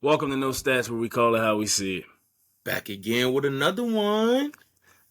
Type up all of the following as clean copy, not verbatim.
Welcome to No Stats, where we call it how we see it. Back again with another one.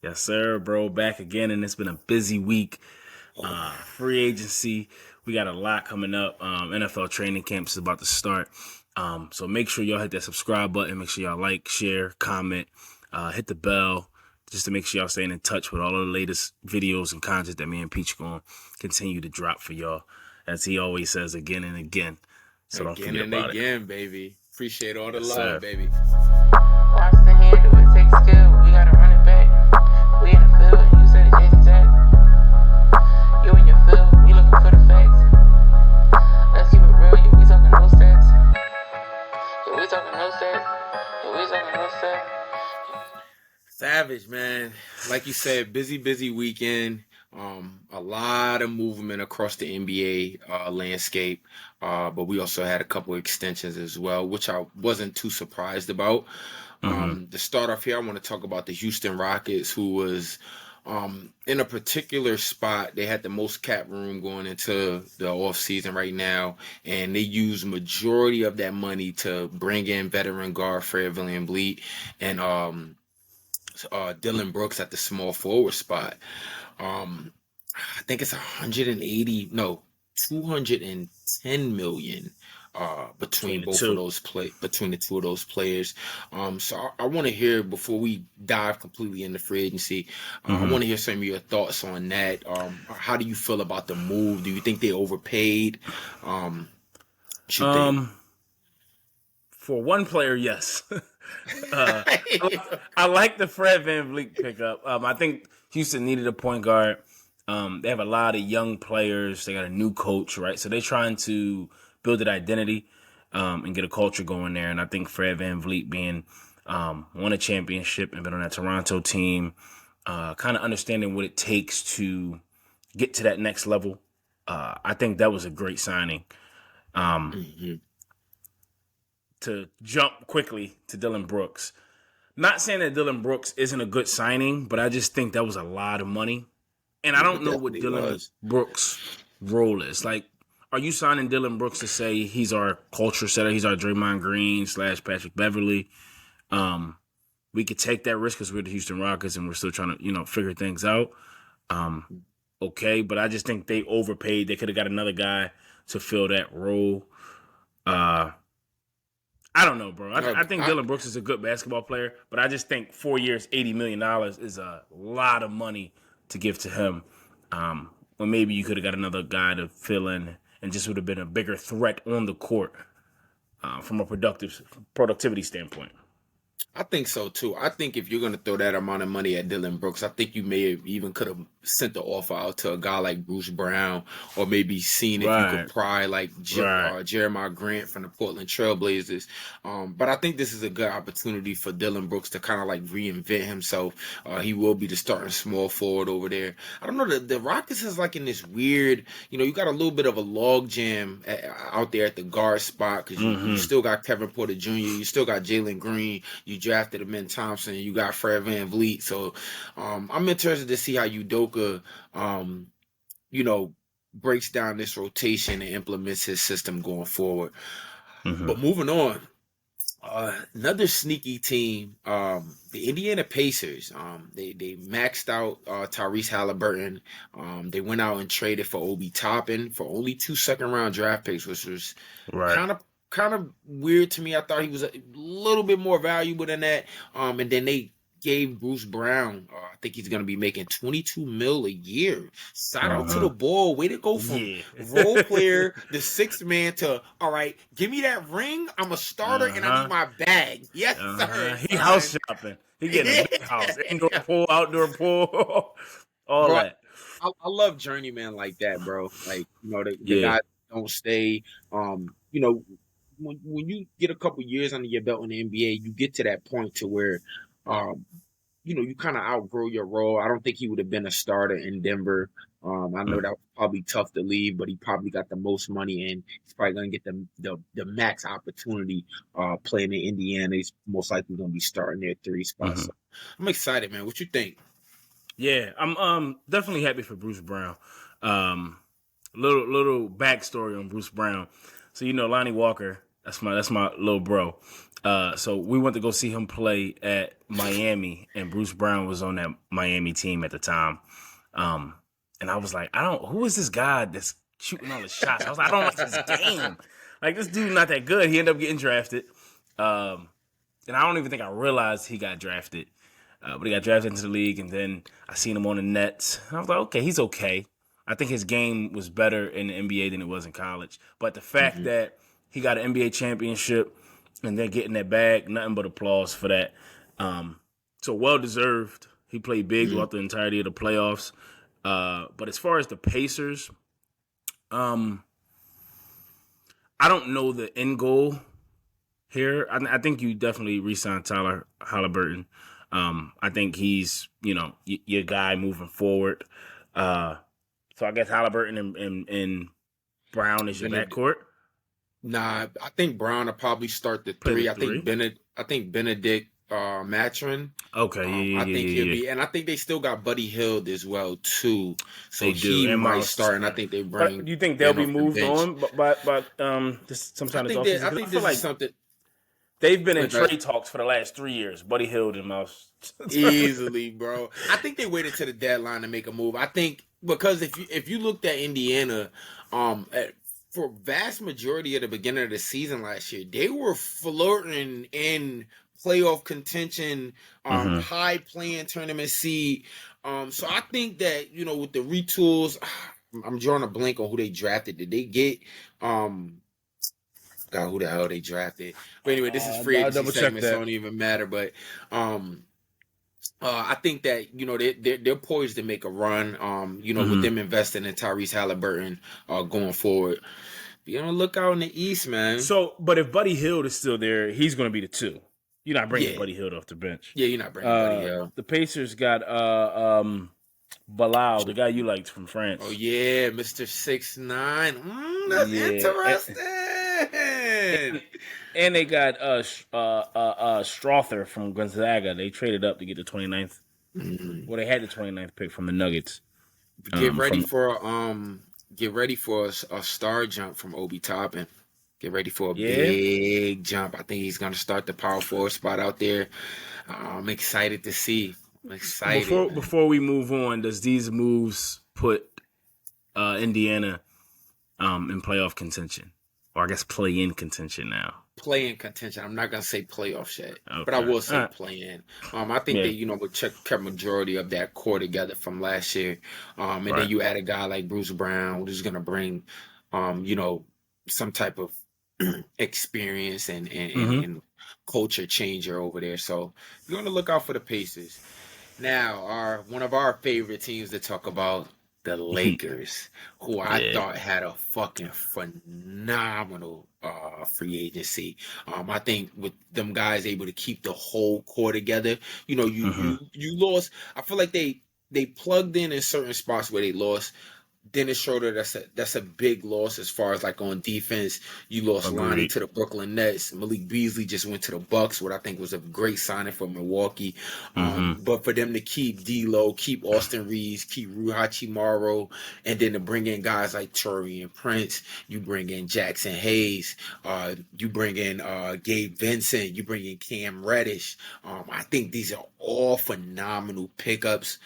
Yes, sir, bro. Back again, and it's been a busy week. Oh, Free agency. We got a lot coming up. NFL training camps is about to start. So make sure y'all hit that subscribe button. Make sure y'all like, share, comment, hit the bell, just to make sure y'all staying in touch with all of the latest videos and content that me and Peach going to continue to drop for y'all, as he always says again and again. So don't again forget and about again, baby. Appreciate all the Yes, love, sir. baby. Watch the handle, it takes skill. We gotta run it back. We in the field, and you said it Jason Jack. You in your field, we looking for the facts. Let's keep it real, yeah, we talking no stats. Yeah, we talking no stats. Yeah, we talking no stats. Savage, man. Like you said, busy weekend. A lot of movement across the NBA landscape. But we also had a couple extensions as well, which I wasn't too surprised about. To start off here, I want to talk about the Houston Rockets, who was in a particular spot. They had the most cap room going into the offseason right now, and they used majority of that money to bring in veteran guard Fred VanVleet and Dillon Brooks at the small forward spot. Um, I think it's 180, no, 210 million between Between the both of two. those between the two of those players. So I want to hear, before we dive completely into free agency, I want to hear some of your thoughts on that. How do you feel about the move? Do you think they overpaid? What you think? Um, for one player, yes. Uh, I like the Fred VanVleet pickup. I think Houston needed a point guard. They have a lot of young players. They got a new coach, right? So they're trying to build an identity and get a culture going there. And I think Fred VanVleet being won a championship and been on that Toronto team, kind of understanding what it takes to get to that next level. I think that was a great signing. Mhm. To jump quickly to Dillon Brooks. Not saying that Dillon Brooks isn't a good signing, but I just think that was a lot of money. And I don't It know what definitely Dillon was. Brooks' role is. Like, are you signing Dillon Brooks to say he's our culture setter? He's our Draymond Green / Patrick Beverly. We could take that risk because we're the Houston Rockets and we're still trying to, figure things out. Um, okay, but I just think they overpaid. They could have got another guy to fill that role. I don't know, bro. I think I, Dillon Brooks is a good basketball player, but I just think 4 years, $80 million is a lot of money to give to him. When maybe you could have got another guy to fill in and just would have been a bigger threat on the court from a productivity standpoint. I think so too. I think if you're going to throw that amount of money at Dillon Brooks, I think you may have even could have sent the offer out to a guy like Bruce Brown, or maybe seen if you could Right, pry like right. Jeremiah Grant from the Portland Trailblazers. But I think this is a good opportunity for Dillon Brooks to kind of like reinvent himself. He will be the starting small forward over there. I don't know. The Rockets is like in this weird, you got a little bit of a log jam out there at the guard spot, because you still got Kevin Porter Jr., you still got Jalen Green, you drafted him in Thompson, you got Fred VanVleet. So I'm interested to see how Udoka, you know, breaks down this rotation and implements his system going forward. Mm-hmm. But moving on, another sneaky team, the Indiana Pacers. They maxed out Tyrese Halliburton. They went out and traded for Obi Toppin for only 2 second-round draft picks, which was Right. kind of weird to me. I thought he was a little bit more valuable than that. And then they gave Bruce Brown. I think he's going to be making 22 mil a year. Shout out to the ball. Way to go from Yeah. role player, the sixth man, to, all right, give me that ring. I'm a starter and I need my bag. Yes, sir. He Son. house shopping. He getting a big house. Indoor Yeah. pool, outdoor pool, all Bro, that. I love journeyman like that, bro. Like, the Yeah. guys don't stay. When you get a couple years under your belt in the NBA, you get to that point to where, um, you kind of outgrow your role. I don't think he would have been a starter in Denver. I know that was probably tough to leave, but he probably got the most money, and he's probably going to get the max opportunity playing in Indiana. He's most likely going to be starting their three spots. Mm-hmm. So I'm excited, man. What you think? Yeah, I'm definitely happy for Bruce Brown. Um, little backstory on Bruce Brown. So Lonnie Walker, That's my little bro. So we went to go see him play at Miami, and Bruce Brown was on that Miami team at the time. And I was like, who is this guy that's shooting all the shots? I was like, I don't like his game. Like, this dude's not that good. He ended up getting drafted. And I don't even think I realized he got drafted. But he got drafted into the league, and then I seen him on the Nets. And I was like, okay, he's okay. I think his game was better in the NBA than it was in college. But the fact that he got an NBA championship and then getting that bag, nothing but applause for that. So well-deserved. He played big throughout the entirety of the playoffs. But as far as the Pacers, I don't know the end goal here. I think you definitely re-sign Tyler Halliburton. I think he's, your guy moving forward. So I guess Halliburton and Brown is your backcourt. Nah, I think Brown will probably start the three. I think Benedict Mathurin. Okay, I think he'll be, and I think they still got Buddy Hield as well too. So he might start, and I think they bring. Do you think they'll be moved on by sometime this offseason? I think this is something. They've been in trade talks for the last 3 years. Buddy Hield and Mouse. Easily, bro. I think they waited to the deadline to make a move. I think because if you looked at Indiana, for vast majority of the beginning of the season last year, they were flirting in playoff contention, high playing tournament seed. So I think that, with the retools, I'm drawing a blank on who they drafted. Did they get God, who the hell they drafted? But anyway, this is free agency segment, so it don't even matter. But I think that they're poised to make a run. With them investing in Tyrese Halliburton going forward. Be on the lookout in the East, man. So, but if Buddy Hield is still there, he's going to be the 2. You're not bringing Buddy Hield off the bench. Yeah, you're not bringing Buddy Hield. The Pacers got Bilal, the guy you liked from France. Oh yeah, Mr. 6'9". That's interesting. And they got Strother from Gonzaga. They traded up to get the 29th. Well, they had the 29th pick from the Nuggets. Get ready for a star jump from Obi Toppin. Get ready for a big jump. I think he's going to start the power forward spot out there. I'm excited to see. I'm excited. Before we move on, does these moves put Indiana in playoff contention? Or I guess play-in contention now. Play-in contention. I'm not going to say playoffs yet, but I will say play-in. I think they, would kept majority of that core together from last year. And then you add a guy like Bruce Brown, who's going to bring, some type of experience and culture changer over there. So you're going to look out for the Pacers. Now, one of our favorite teams to talk about, the Lakers, who I thought had a fucking phenomenal free agency. I think with them guys able to keep the whole core together, you lost. I feel like they plugged in certain spots where they lost. Dennis Schroeder, that's a big loss as far as like on defense. You lost Lonnie to the Brooklyn Nets. Malik Beasley just went to the Bucks, what I think was a great signing for Milwaukee. But for them to keep D'Lo, keep Austin Reaves, keep Rui Hachimura, and then to bring in guys like Taurean Prince, you bring in Jackson Hayes, you bring in Gabe Vincent, you bring in Cam Reddish. I think these are all phenomenal pickups.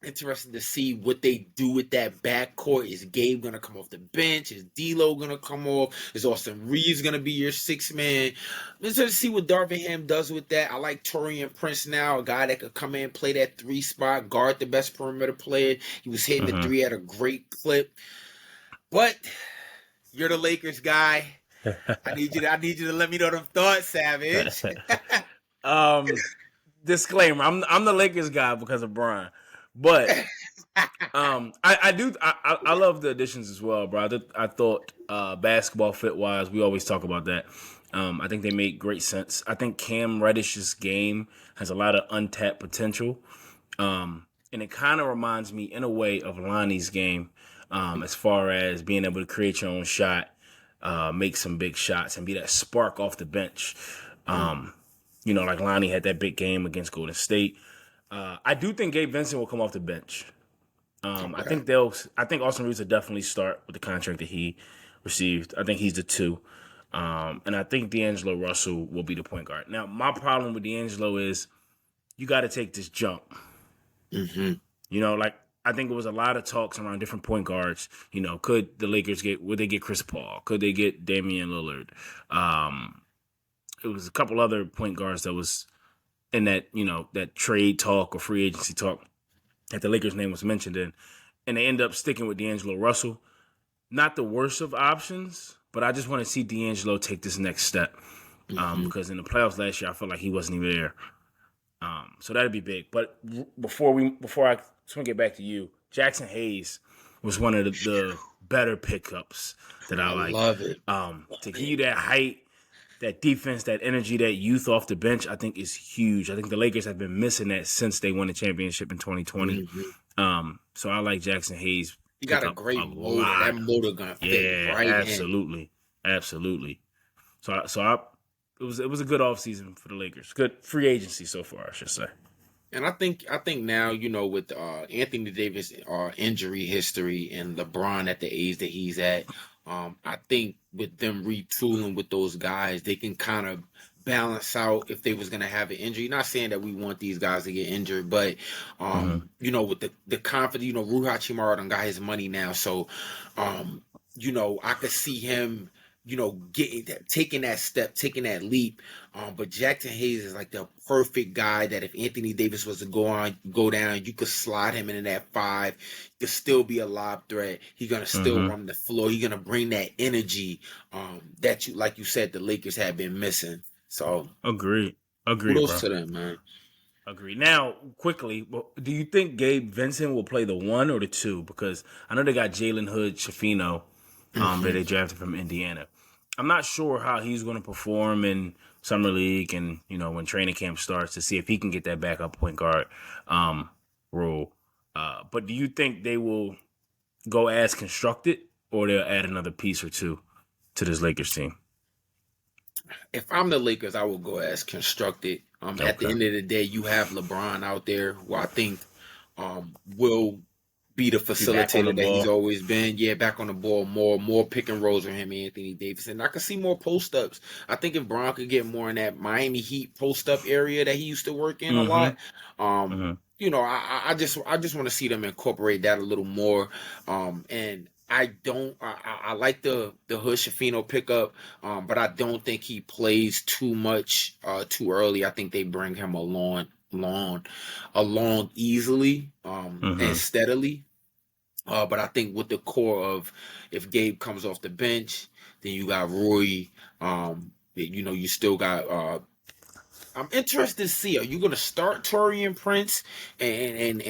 Interesting to see what they do with that backcourt. Is Gabe going to come off the bench? Is D'Lo going to come off? Is Austin Reaves going to be your 6th man? Let's just see what Darvin does with that. I like Taurean Prince now, a guy that could come in, play that 3 spot, guard the best perimeter player. He was hitting the 3 at a great clip. But you're the Lakers guy. I need you to let me know them thoughts, Savage. Disclaimer: I'm the Lakers guy because of Brian. But I love the additions as well, bro. I thought basketball fit wise, we always talk about that. I think they make great sense. I think Cam Reddish's game has a lot of untapped potential, and it kind of reminds me in a way of Lonnie's game, as far as being able to create your own shot, make some big shots, and be that spark off the bench. Like Lonnie had that big game against Golden State. I do think Gabe Vincent will come off the bench. I think Austin Reaves will definitely start with the contract that he received. I think he's the 2. And I think D'Angelo Russell will be the point guard. Now, my problem with D'Angelo is you got to take this jump. Mm-hmm. I think it was a lot of talks around different point guards. Could the Lakers would they get Chris Paul? Could they get Damian Lillard? It was a couple other point guards that was in that, that trade talk or free agency talk that the Lakers' name was mentioned in. And they end up sticking with D'Angelo Russell. Not the worst of options, but I just want to see D'Angelo take this next step. Because in the playoffs last year, I felt like he wasn't even there. So that'd be big. But before I just want to get back to you, Jackson Hayes was one of the better pickups that I like. Love it. To give you that height, that defense, that energy, that youth off the bench, I think is huge. I think the Lakers have been missing that since they won the championship in 2020. So I like Jackson Hayes. He got a great motor. That motor gonna fit right in. Absolutely. So it was a good offseason for the Lakers. Good free agency so far, I should say. And I think now, with Anthony Davis injury history and LeBron at the age that he's at, I think with them retooling with those guys, they can kind of balance out if they was going to have an injury. Not saying that we want these guys to get injured, but, with the confidence, Rui Hachimura done got his money now. So, I could see him, taking that step, taking that leap. But Jackson Hayes is like the perfect guy that if Anthony Davis was to go down, you could slide him into that 5. Could still be a lob threat. He's gonna still run the floor. He's gonna bring that energy that like you said, the Lakers have been missing. So agree. Kudos to them, man. Agree. Now, quickly, do you think Gabe Vincent will play the 1 or the 2? Because I know they got Jalen Hood-Schifino that they drafted from Indiana. I'm not sure how he's going to perform in summer league and when training camp starts to see if he can get that backup point guard role. But do you think they will go as constructed, or they'll add another piece or two to this Lakers team? If I'm the Lakers, I will go as constructed. At the end of the day, you have LeBron out there, who I think will be the facilitator that he's always been. Yeah, back on the ball more pick and rolls for him and Anthony Davis. And I can see more post ups. I think if Bron could get more in that Miami Heat post up area that he used to work in a lot, I just want to see them incorporate that a little more. And I like the Hood Schifino pickup, but I don't think he plays too much too early. I think they bring him along easily and steadily. But I think with the core of if Gabe comes off the bench, then you got Roy. You still got. I'm interested to see. Are you going to start Taurean Prince and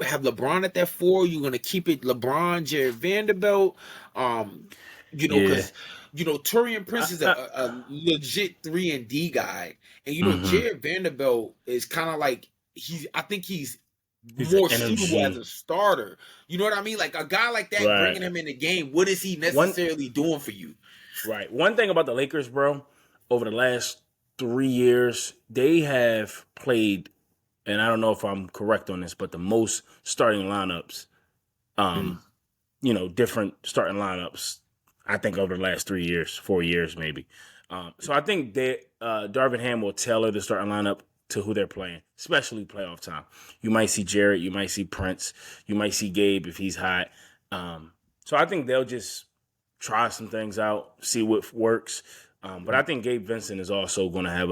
have LeBron at that 4? You're going to keep it LeBron, Jared Vanderbilt. Because Taurean Prince is a legit 3-and-D guy, and Jared Vanderbilt is kind of like I think he's more suitable as a starter. You know what I mean? Like a guy like that, bringing him in the game. What is he necessarily doing for you? Right. One thing about the Lakers, bro, over the last 3 years, they have played, and I don't know if I'm correct on this, but the most starting lineups, different starting lineups, I think over the last 3 years, 4 years maybe. So I think that Darvin Ham will tailor the starting lineup to who they're playing, especially playoff time. You might see Jarrett, you might see Prince, you might see Gabe if he's hot. So I think they'll just try some things out, see what works. But I think Gabe Vincent is also going to have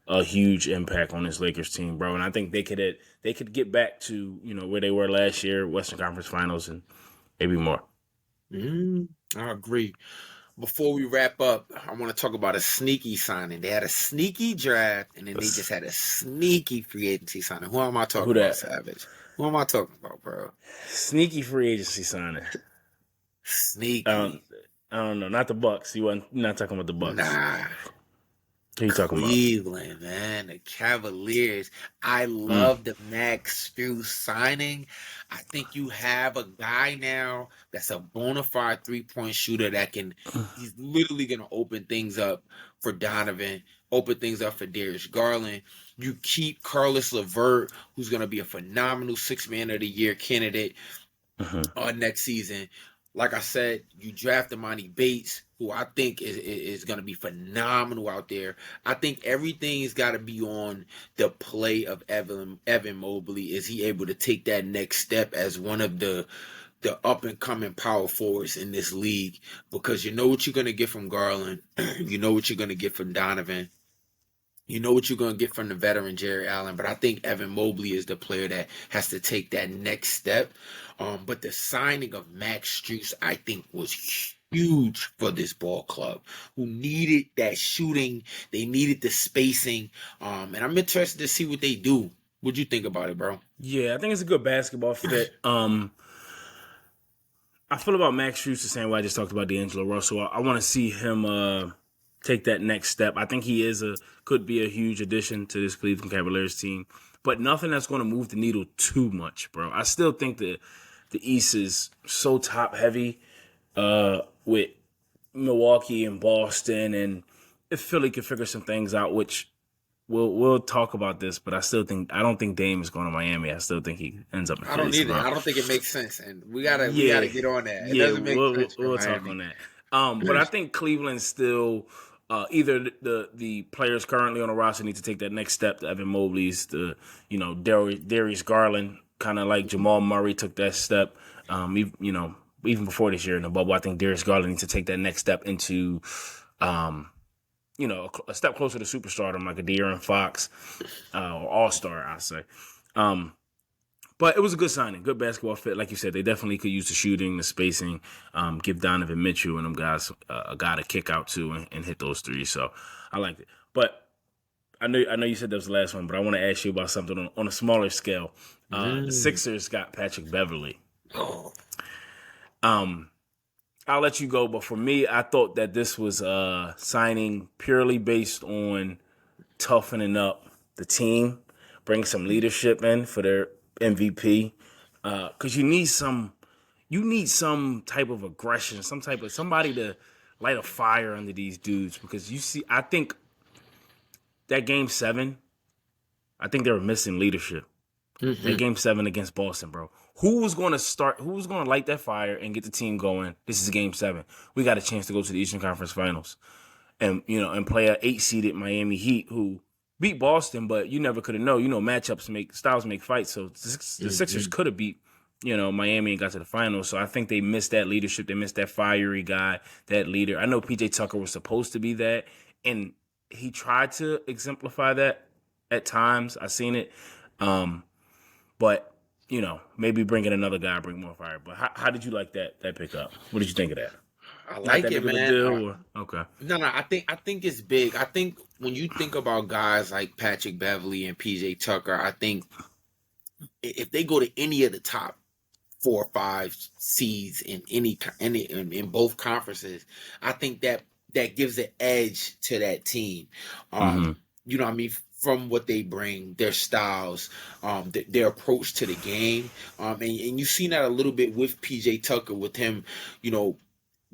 a huge impact on this Lakers team, bro. And I think they could get back to where they were last year, Western Conference Finals, and maybe more. I agree. Before we wrap up, I want to talk about a sneaky signing. They had a sneaky draft, and then they just had a sneaky free agency signing. Who am I talking about, Savage? Who am I talking about, bro? Sneaky free agency signing. Sneaky. I don't know. Not the Bucks. You're not talking about the Bucks. Nah. Who you talking about? Cleveland, man. The Cavaliers. I love the Max Strus signing. I think you have a guy now that's a bona fide 3-point shooter he's literally going to open things up for Donovan, open things up for Darius Garland. You keep Carlos LeVert, who's going to be a phenomenal 6th Man of the Year candidate next season. Like I said, you draft Emoni Bates, who I think is going to be phenomenal out there. I think everything's got to be on the play of Evan Mobley. Is he able to take that next step as one of the up and coming power forwards in this league? Because you know what you're going to get from Garland, you know what you're going to get from Donovan. You know what you're going to get from the veteran Jerry Allen, but I think Evan Mobley is the player that has to take that next step. But the signing of Max Strus, I think, was huge for this ball club, who needed that shooting. They needed the spacing. And I'm interested to see what they do. What'd you think about it, bro? Yeah, I think it's a good basketball fit. I feel about Max Strus the same way I just talked about D'Angelo Russell. I want to see him take that next step. I think he could be a huge addition to this Cleveland Cavaliers team, but nothing that's going to move the needle too much, bro. I still think the East is so top heavy with Milwaukee and Boston, and if Philly could figure some things out, which we'll talk about this, but I don't think Dame is going to Miami. I still think he ends up in Philly. I don't either. I don't think it makes sense, and we gotta get on that. It doesn't make sense. We'll talk on that. But I think Cleveland still. Either the players currently on the roster need to take that next step. Evan Mobley's, Darius Garland, kind of like Jamal Murray took that step. Even before this year in the bubble, I think Darius Garland needs to take that next step into, a step closer to superstardom, like a De'Aaron Fox or All-Star, I say. But it was a good signing, good basketball fit. Like you said, they definitely could use the shooting, the spacing, give Donovan Mitchell and them guys a guy to kick out to and hit those threes. So I liked it. But I know you said that was the last one, but I want to ask you about something on a smaller scale. The Sixers got Patrick Beverly. I'll let you go, but for me, I thought that this was signing purely based on toughening up the team, bring some leadership in for their MVP, because you need some type of aggression, somebody to light a fire under these dudes. Because I think that Game 7, I think they were missing leadership. Mm-hmm. That Game 7 against Boston, bro. Who was going to light that fire and get the team going? This is Game 7. We got a chance to go to the Eastern Conference Finals, and play a 8-seeded Miami Heat who beat Boston, but you never could have known. Matchups styles make fights. So the Sixers could have beat, Miami and got to the finals. So I think they missed that leadership. They missed that fiery guy, that leader. I know PJ Tucker was supposed to be that, and he tried to exemplify that at times. I seen it. But, maybe bringing another guy, bring more fire. But how did you like that pickup? What did you think of that? I like it, man. Okay. No, I think it's big. I think when you think about guys like Patrick Beverly and PJ Tucker, I think if they go to any of the top 4 or 5 seeds in both conferences, I think that gives an edge to that team. You know what I mean? From what they bring, their styles, their approach to the game, and you've seen that a little bit with PJ Tucker, with him,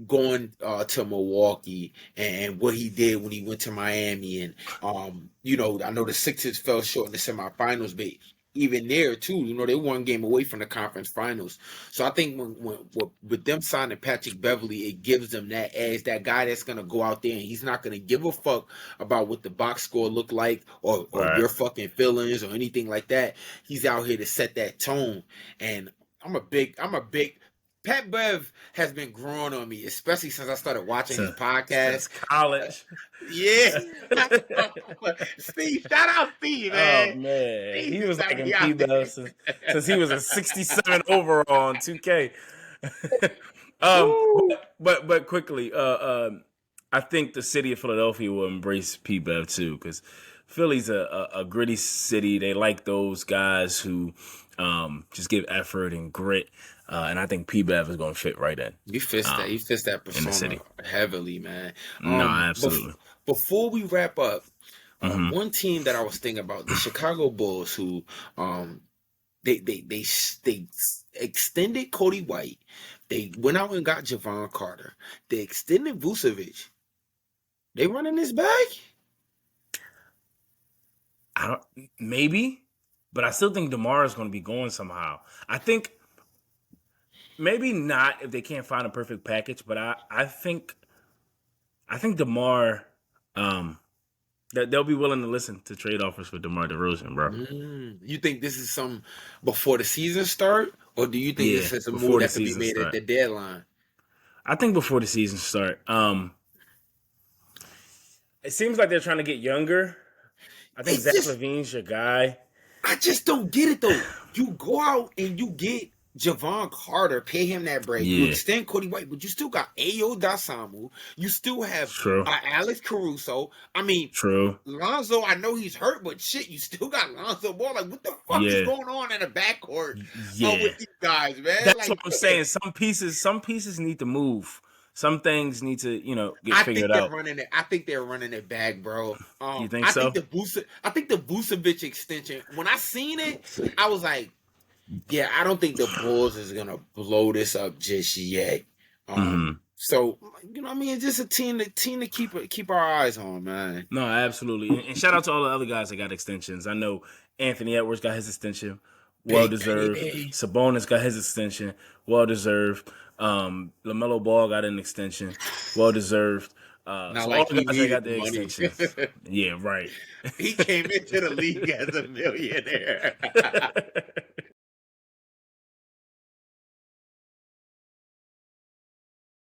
going to Milwaukee and what he did when he went to Miami. And I know the Sixers fell short in the semifinals, but even there too, they one game away from the conference finals. So I think when with them signing Patrick Beverly, it gives them that edge, that guy that's gonna go out there and he's not gonna give a fuck about what the box score look like or your fucking feelings or anything like that. He's out here to set that tone. And I'm a big Pat Bev has been growing on me, especially since I started watching his podcast. Since college. Yeah. Steve, shout out Steve, man. Oh, man. Steve, he was like in P-Bev since he was a 67 overall on 2K. But quickly, I think the city of Philadelphia will embrace P-Bev too, because Philly's a gritty city. They like those guys who just give effort and grit. And I think P-Bev is going to fit right in. You fit that persona heavily, man. No, absolutely. Before we wrap up, one team that I was thinking about, the Chicago Bulls, who they extended Cody White. They went out and got Javon Carter. They extended Vucevic. They running this back? Maybe, but I still think DeMar is going to be going somehow. I think maybe not if they can't find a perfect package, but I think I think DeMar, that they'll be willing to listen to trade offers for DeMar DeRozan, bro. You think this is some before the season start, or do you think Yeah, this is a before move the that could be season made at start. the deadline? I think before the season start. It seems like they're trying to get younger. I think It's Zach just, LaVine's your guy. I just don't get it though. You go out and you get Javon Carter, pay him that break. You Yeah. extend Cody White, but you still got Ayo Dasamu. You still have True. Alex Caruso. I mean, True. Lonzo, I know he's hurt, but shit, you still got Lonzo Ball. Like, what the fuck is going on in the backcourt with these guys, man? That's like, what I'm saying. Some pieces need to move. Some things need to, get figured out. I think they're running it back, bro. You think so? I think the Vucevic extension. When I seen it, I was like, yeah, I don't think the Bulls is gonna blow this up just yet. So I mean, it's just a team to keep our eyes on, man. No, absolutely. And shout out to all the other guys that got extensions. I know Anthony Edwards got his extension, well deserved. Sabonis got his extension, well deserved. LaMelo Ball got an extension, well deserved. Not so like all the he guys that got needed their money. extensions. Yeah, right. He came into the league as a millionaire.